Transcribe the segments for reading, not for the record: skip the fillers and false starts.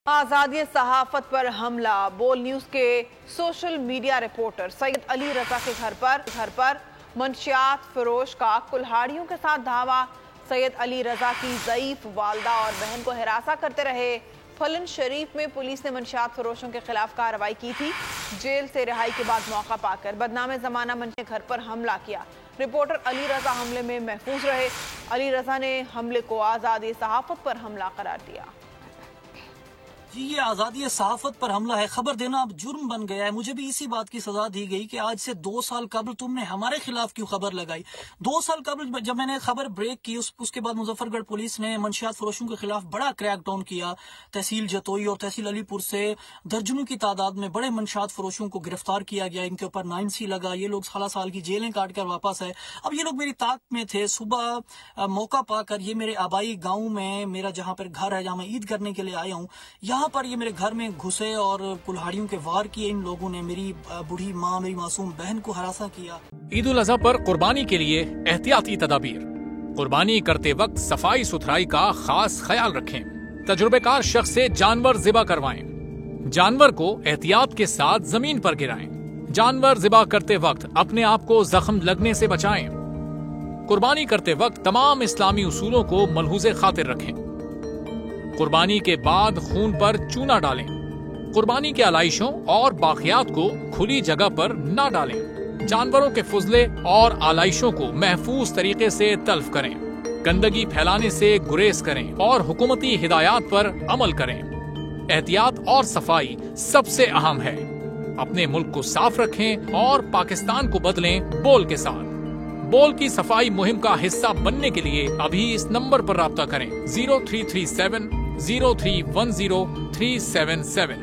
आज़ादी सहाफत पर हमला। बोल न्यूज़ के social media reporter Syed Ali Raza के घर पर मंशियात फरोश का कुल्हाड़ियों के साथ धावा। सैयद अली रजा की ज़ईफ वालदा और बहन को हिरासा करते रहे। फलन शरीफ में पुलिस ने मंशियात फरोशों के खिलाफ कार्रवाई की थी। जेल से रिहाई के बाद मौका पाकर बदनाम ज़माना मंच ने घर पर हमला किया। रिपोर्टर अली रजा हमले में महफूज रहे। अली रजा ने हमले को आज़ादी सहाफत पर हमला करार दिया। जी, ये आज़ादी सहाफत पर हमला है। खबर देना अब जुर्म बन गया है। मुझे भी इसी बात की सजा दी गई कि आज से 2 साल कबल तुमने हमारे खिलाफ क्यों खबर लगाई। 2 साल कबल जब मैंने खबर ब्रेक की, उसके बाद मुजफ्फरगढ़ पुलिस ने मंशियात फरोशों के खिलाफ बड़ा क्रैकडाउन किया। तहसील जतोई और तहसील अलीपुर से दर्जनों की तादाद में बड़े मंशियात फरोशों को गिरफ्तार किया गया। इनके ऊपर 9C लगा। ये लोग 16 साल की जेलें काट कर वापस आए। अब ये लोग मेरी ताक में थे। सुबह मौका पाकर ये मेरे आबाई गाँव में, मेरा जहाँ पर घर है, जहाँ मैं ईद करने के लिए आया हूँ, यहाँ पर ये मेरे घर में घुसे और कुल्हाड़ियों के वार किए। इन लोगों ने मेरी बूढ़ी माँ, मेरी मासूम बहन को हरासा किया। ईद उल अज़हा पर कुर्बानी के लिए एहतियाती तदाबीर। कुर्बानी करते वक्त सफाई सुथराई का खास ख्याल रखें। तजुर्बेकार शख्स से जानवर ज़िबा करवाएं। जानवर को एहतियात के साथ जमीन पर गिराएं। जानवर ज़िबा करते वक्त अपने आप को जख्म लगने से बचाएं। कुर्बानी करते वक्त तमाम इस्लामी उसूलों को मलहूज़े खातिर रखें। कुर्बानी के बाद खून पर चूना डालें। कुर्बानी के आलाइशों और बाकियात को खुली जगह पर न डालें। जानवरों के फुजले और आलाइशों को महफूज तरीके से तल्फ करें। गंदगी फैलाने से गुरेज करें और हुकूमती हिदायत पर अमल करें। एहतियात और सफाई सबसे अहम है। अपने मुल्क को साफ रखें और पाकिस्तान को बदलें बोल के साथ। बोल की सफाई मुहिम का हिस्सा बनने के लिए अभी इस नंबर पर राब्ता करें 0337 0310 377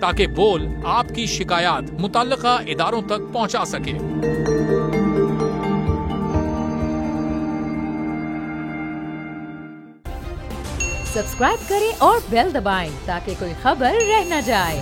ताकि बोल आपकी शिकायत मुतल्लिका इदारों तक पहुंचा सके। सब्सक्राइब करें और बेल दबाएं ताकि कोई खबर रह न जाए।